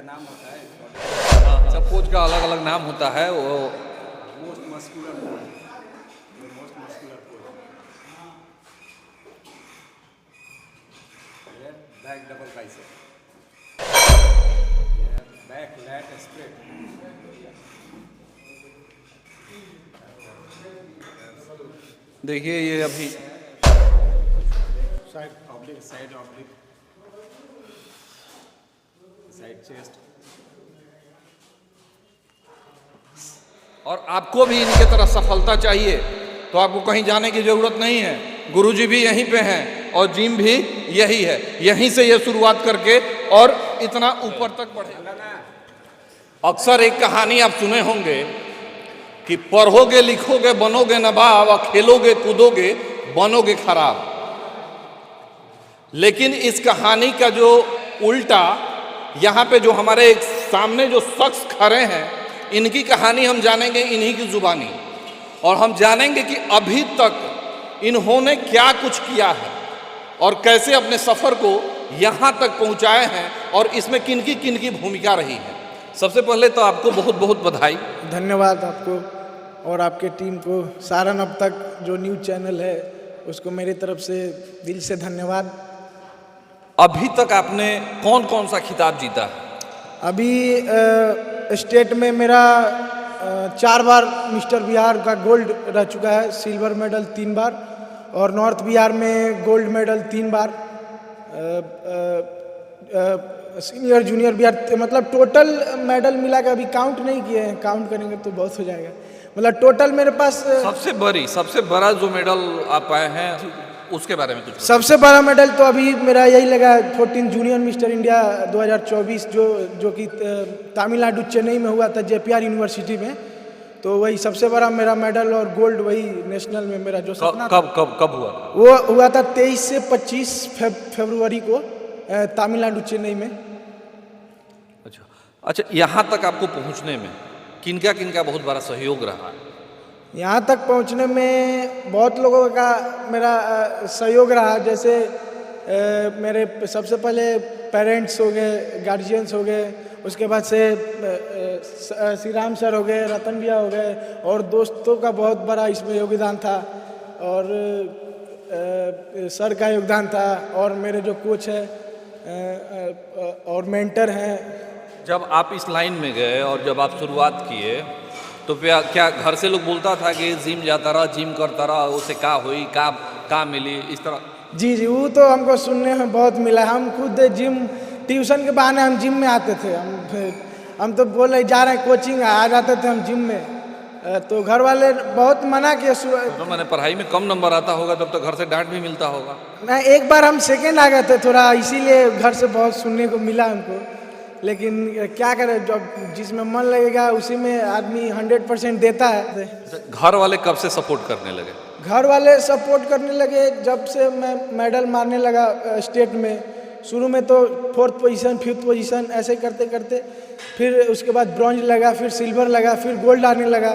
नाम होता है, सब पोज का अलग अलग नाम होता है। वो most muscular pose, most muscular pose. Back double bicep, back lat spread, देखिए ये अभी side oblique, side oblique, side chest. और आपको भी इनके तरह सफलता चाहिए तो आपको कहीं जाने की जरूरत नहीं है। गुरुजी भी यहीं पे हैं और जिम भी यही है। यहीं से ये शुरुआत करके और इतना ऊपर तक बढ़े। अक्सर एक कहानी आप सुने होंगे कि पढ़ोगे लिखोगे बनोगे नवाब और खेलोगे कूदोगे बनोगे खराब। लेकिन इस कहानी का जो उल्टा यहाँ पे जो हमारे सामने जो शख्स खड़े हैं, इनकी कहानी हम जानेंगे इन्हीं की जुबानी। और हम जानेंगे कि अभी तक इन्होंने क्या कुछ किया है और कैसे अपने सफ़र को यहाँ तक पहुँचाए हैं और इसमें किनकी किनकी भूमिका रही है। सबसे पहले तो आपको बहुत बहुत बधाई। धन्यवाद आपको और आपके टीम को। सारन अब तक जो न्यूज़ चैनल है उसको मेरी तरफ से दिल से धन्यवाद। अभी तक आपने कौन कौन सा खिताब जीता है? अभी स्टेट में मेरा 4 बार मिस्टर बिहार का गोल्ड रह चुका है, सिल्वर मेडल 3 बार, और नॉर्थ बिहार में गोल्ड मेडल 3 बार, सीनियर जूनियर बिहार, मतलब टोटल मेडल मिला के अभी काउंट नहीं किए हैं, काउंट करेंगे तो बहुत हो जाएगा। मतलब टोटल मेरे पास सबसे बड़ा जो मेडल आप पाए हैं उसके बारे में कुछ? सबसे बड़ा मेडल तो अभी मेरा यही लगा 14 जूनियर मिस्टर इंडिया 2024 जो कि तमिलनाडु चेन्नई में हुआ था, जेपीआर यूनिवर्सिटी में। तो वही सबसे बड़ा मेरा मेडल और गोल्ड वही नेशनल में मेरा जो सपना कब हुआ? वो हुआ था 23 से 25 फरवरी को तमिलनाडु चेन्नई में। अच्छा, यहाँ तक आपको पहुँचने में किनका किनका बहुत बड़ा सहयोग रहा है? यहाँ तक पहुँचने में बहुत लोगों का मेरा सहयोग रहा। जैसे मेरे सबसे पहले पेरेंट्स हो गए, गार्जियंस हो गए, उसके बाद से श्री राम सर हो गए, रतन भैया हो गए, और दोस्तों का बहुत बड़ा इसमें योगदान था, और सर का योगदान था, और मेरे जो कोच है और मेंटर हैं। जब आप इस लाइन में गए और जब आप शुरुआत किए तो क्या घर से लोग बोलता था कि जिम जाता रहा, जिम करता रहा, उसे का हुई, का मिली, इस तरह? जी जी, वो तो हमको सुनने में बहुत मिला। हम खुद जिम ट्यूशन के बहाने हम जिम में आते थे। हम तो बोल रहे जा रहे हैं कोचिंग, आ जाते थे हम जिम में। तो घर वाले बहुत मना किए। तो मैंने पढ़ाई में कम नंबर आता होगा तब तो घर से डांट भी मिलता होगा। नहीं, एक बार हम सेकेंड आ गए थे थोड़ा, इसीलिए घर से बहुत सुनने को मिला हमको। लेकिन क्या करें, जब जिसमें मन लगेगा उसी में आदमी 100% देता है। घर वाले कब से सपोर्ट करने लगे? घर वाले सपोर्ट करने लगे जब से मैं मेडल मारने लगा स्टेट में। शुरू में तो 4th पोजीशन, 5th पोजीशन ऐसे करते करते फिर उसके बाद ब्रॉन्ज लगा, फिर सिल्वर लगा, फिर गोल्ड आने लगा,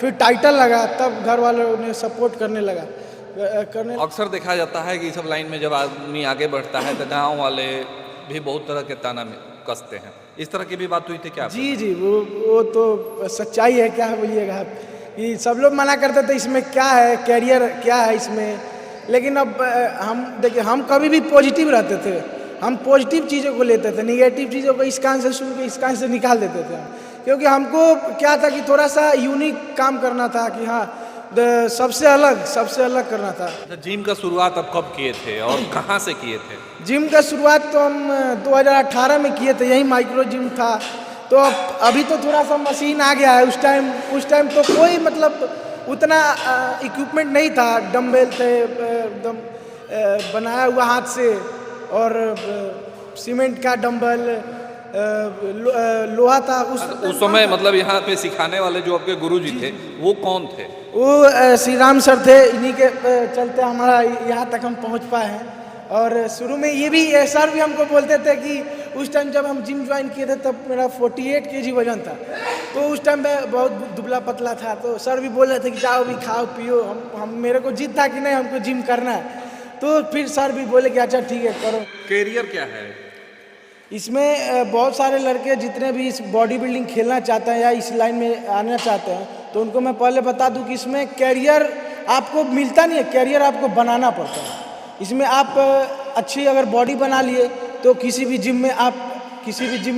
फिर टाइटल लगा। तब घर वालों ने सपोर्ट करने लगा। अक्सर देखा जाता है कि सब लाइन में जब आदमी आगे बढ़ता है तो गाँव वाले भी बहुत तरह के ताना में कसते हैं। इस तरह की भी बात हुई थी क्या? जी जी, वो तो सच्चाई है। क्या बोलिएगा आप कि सब लोग मना करते थे इसमें क्या है, कैरियर क्या है इसमें। लेकिन अब हम देखिए, हम कभी भी पॉजिटिव रहते थे। हम पॉजिटिव चीज़ों को लेते थे, निगेटिव चीज़ों को इस कान से सुन के इस कान से निकाल देते थे हम। क्योंकि हमको क्या था कि थोड़ा सा यूनिक काम करना था, कि हाँ सबसे अलग करना था। जिम का शुरुआत आप कब किए थे और कहाँ से किए थे? जिम का शुरुआत तो हम 2018 में किए थे, यही माइक्रो जिम था। तो अभी तो थोड़ा सा मशीन आ गया है। उस टाइम तो कोई मतलब उतना इक्विपमेंट नहीं था। डंबल थे एकदम बनाया हुआ हाथ से, और सीमेंट का डंबल, लोहा था उस समय। मतलब यहाँ पे सिखाने वाले जो आपके गुरुजी थे वो कौन थे? वो श्री राम सर थे। इन्हीं के चलते हमारा यहाँ तक हम पहुँच पाए हैं। और शुरू में ये भी सर भी हमको बोलते थे कि उस टाइम जब हम जिम ज्वाइन किए थे तब मेरा 48 kg वजन था। तो उस टाइम मैं बहुत दुबला पतला था। तो सर भी बोल रहे थे कि जाओ भी खाओ पियो। हम मेरे को जिद था कि नहीं, हमको जिम करना है। तो फिर सर भी बोले कि अच्छा ठीक है करो। कैरियर क्या है? इसमें बहुत सारे लड़के जितने भी इस बॉडी बिल्डिंग खेलना चाहते हैं या इस लाइन में आना चाहते हैं, तो उनको मैं पहले बता दूं कि इसमें कैरियर आपको मिलता नहीं है, कैरियर आपको बनाना पड़ता है। इसमें आप अच्छी अगर बॉडी बना लिए तो किसी भी जिम में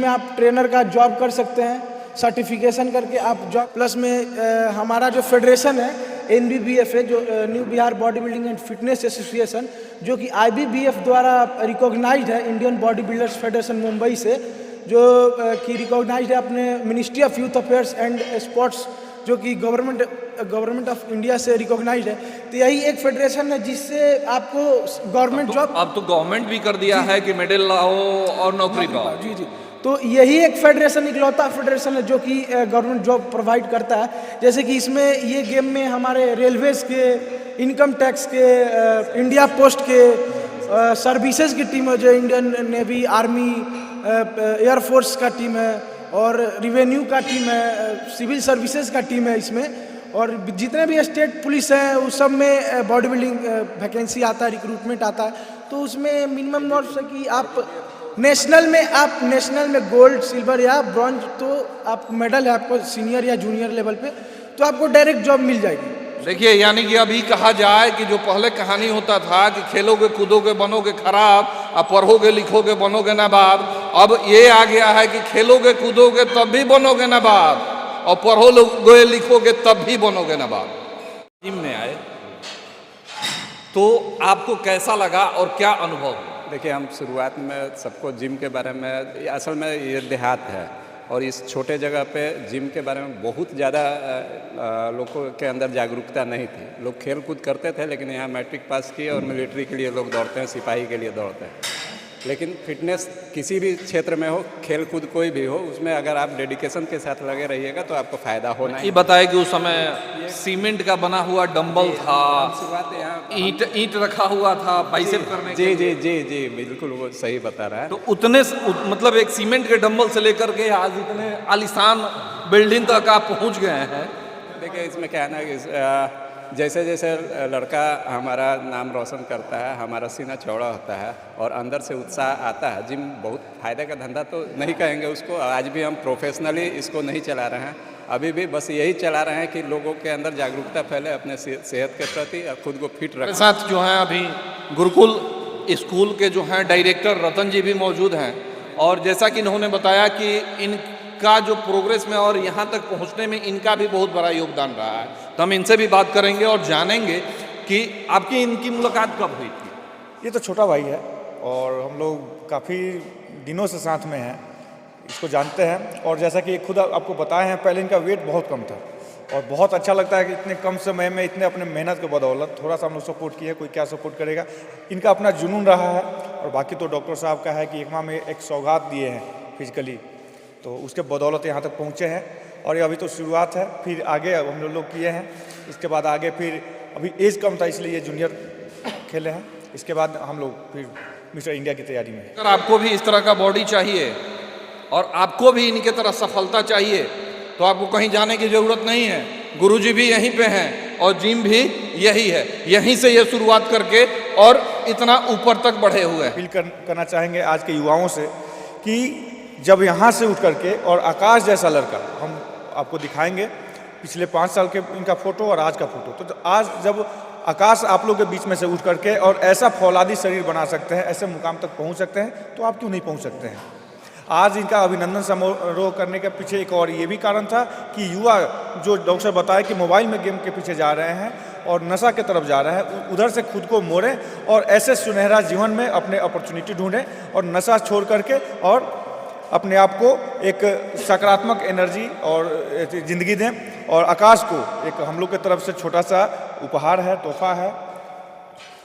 आप ट्रेनर का जॉब कर सकते हैं, सर्टिफिकेशन करके आप जॉब। प्लस में हमारा जो फेडरेशन है NBBF है, जो new Bihar body building and fitness association, जो कि IBBF द्वारा रिकॉग्नाइज्ड है, Indian body builders federation Mumbai से, जो कि रिकॉग्नाइज्ड है अपने ministry of youth affairs and sports, जो कि गवर्नमेंट ऑफ इंडिया से रिकॉग्नाइज्ड है। तो यही एक फेडरेशन है जिससे आपको गवर्नमेंट जॉब, अब तो गवर्नमेंट भी कर दिया है कि मेडल लाओ और नौकरी पाओ। जी जी, तो यही एक फेडरेशन, इकलौता फेडरेशन है जो कि गवर्नमेंट जॉब प्रोवाइड करता है। जैसे कि इसमें ये गेम में हमारे रेलवेज़ के, इनकम टैक्स के, इंडिया पोस्ट के, सर्विसेज की टीम है, जो इंडियन नेवी, आर्मी, एयरफोर्स का टीम है, और रिवेन्यू का टीम है, सिविल सर्विसेज का टीम है इसमें, और जितने भी स्टेट पुलिस हैं उस सब में बॉडी बिल्डिंग वैकेंसी आता है, रिक्रूटमेंट आता है। तो उसमें मिनिमम नॉर्म्स है कि आप नेशनल में गोल्ड, सिल्वर या ब्रॉन्ज, तो आप मेडल है आपको सीनियर या जूनियर लेवल पे, तो आपको डायरेक्ट जॉब मिल जाएगी। देखिए, यानी कि अभी कहा जाए कि जो पहले कहानी होता था कि खेलोगे कूदोगे बनोगे खराब, अब पढ़ोगे लिखोगे बनोगे नवाब, अब ये आ गया है कि खेलोगे कूदोगे तब भी बनोगे नवाब, और पढ़ोगे लिखोगे तब भी बनोगे नवाब। जिम में आए तो आपको कैसा लगा और क्या अनुभव? देखिए, हम शुरुआत में सबको जिम के बारे में, असल में ये देहात है और इस छोटे जगह पे जिम के बारे में बहुत ज़्यादा लोगों के अंदर जागरूकता नहीं थी। लोग खेल कूद करते थे, लेकिन यहाँ मैट्रिक पास किए और मिलिट्री के लिए लोग दौड़ते हैं, सिपाही के लिए दौड़ते हैं। लेकिन फिटनेस किसी भी क्षेत्र में हो, खेल कूद कोई भी हो, उसमें अगर आप डेडिकेशन के साथ लगे रहिएगा तो आपको फ़ायदा होना है। ये बताए कि उस समय सीमेंट का बना हुआ डंबल था, शुरुआत यहाँ ईंट रखा हुआ था बाइसेप करने के जी जी जी जी बिल्कुल वो सही बता रहा है। तो मतलब एक सीमेंट के डंबल से लेकर के आज इतने आलीशान बिल्डिंग तक आप पहुंच गए हैं। देखिए, इसमें क्या है ना कि जैसे जैसे लड़का हमारा नाम रोशन करता है, हमारा सीना चौड़ा होता है और अंदर से उत्साह आता है। जिम बहुत फ़ायदे का धंधा तो नहीं कहेंगे उसको, आज भी हम प्रोफेशनली इसको नहीं चला रहे हैं, अभी भी बस यही चला रहे हैं कि लोगों के अंदर जागरूकता फैले अपने सेहत के प्रति और खुद को फिट रखें। साथ जो हैं अभी गुरुकुल स्कूल के जो हैं डायरेक्टर रतन जी भी मौजूद हैं, और जैसा कि इन्होंने बताया कि इनका जो प्रोग्रेस में और यहाँ तक पहुँचने में इनका भी बहुत बड़ा योगदान रहा है। तो हम इनसे भी बात करेंगे और जानेंगे कि आपकी इनकी मुलाकात कब हुई थी। ये तो छोटा भाई है और हम लोग काफ़ी दिनों से साथ में हैं, इसको जानते हैं। और जैसा कि खुद आपको बताए हैं, पहले इनका वेट बहुत कम था और बहुत अच्छा लगता है कि इतने कम समय में इतने अपने मेहनत के बदौलत थोड़ा सा हम लोग सपोर्ट किए, कोई क्या सपोर्ट करेगा। इनका अपना जुनून रहा है और बाकी तो डॉक्टर साहब का है कि एकमा में एक सौगात दिए हैं फिजिकली, तो उसके बदौलत यहाँ तक पहुँचे हैं। और ये अभी तो शुरुआत है, फिर आगे अब हम लोग किए हैं, इसके बाद आगे फिर अभी एज कम था इसलिए ये जूनियर खेले हैं, इसके बाद हम लोग फिर मिस्टर इंडिया की तैयारी में हैं। अगर आपको भी इस तरह का बॉडी चाहिए और आपको भी इनके तरह सफलता चाहिए तो आपको कहीं जाने की ज़रूरत नहीं है। गुरुजी भी यहीं पे हैं और जिम भी यही है, यहीं से ये शुरुआत करके और इतना ऊपर तक बढ़े हुए हैं। अपील करना चाहेंगे आज के युवाओं से कि जब यहाँ से उठ करके, और आकाश जैसा लड़का हम आपको दिखाएंगे, पिछले 5 साल के इनका फ़ोटो और आज का फ़ोटो, तो आज जब आकाश आप लोग के बीच में से उठ करके और ऐसा फौलादी शरीर बना सकते हैं, ऐसे मुकाम तक पहुँच सकते हैं, तो आप क्यों नहीं पहुँच सकते हैं। आज इनका अभिनंदन समारोह करने के पीछे एक और ये भी कारण था कि युवा जो डॉक्टर बताए कि मोबाइल में गेम के पीछे जा रहे हैं और नशा की तरफ जा रहे हैं, उधर से खुद को मोड़ें और ऐसे सुनहरा जीवन में अपने अपॉर्चुनिटी ढूंढें और नशा छोड़ करके और अपने आप को एक सकारात्मक एनर्जी और ज़िंदगी दें। और आकाश को एक हम लोग की तरफ से छोटा सा उपहार है, तोहफा है,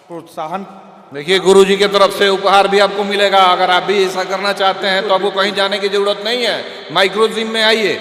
प्रोत्साहन। देखिए, गुरुजी की तरफ से उपहार भी आपको मिलेगा। अगर आप भी ऐसा करना चाहते हैं तो आपको कहीं जाने की ज़रूरत नहीं है, माइक्रो जिम में आइए।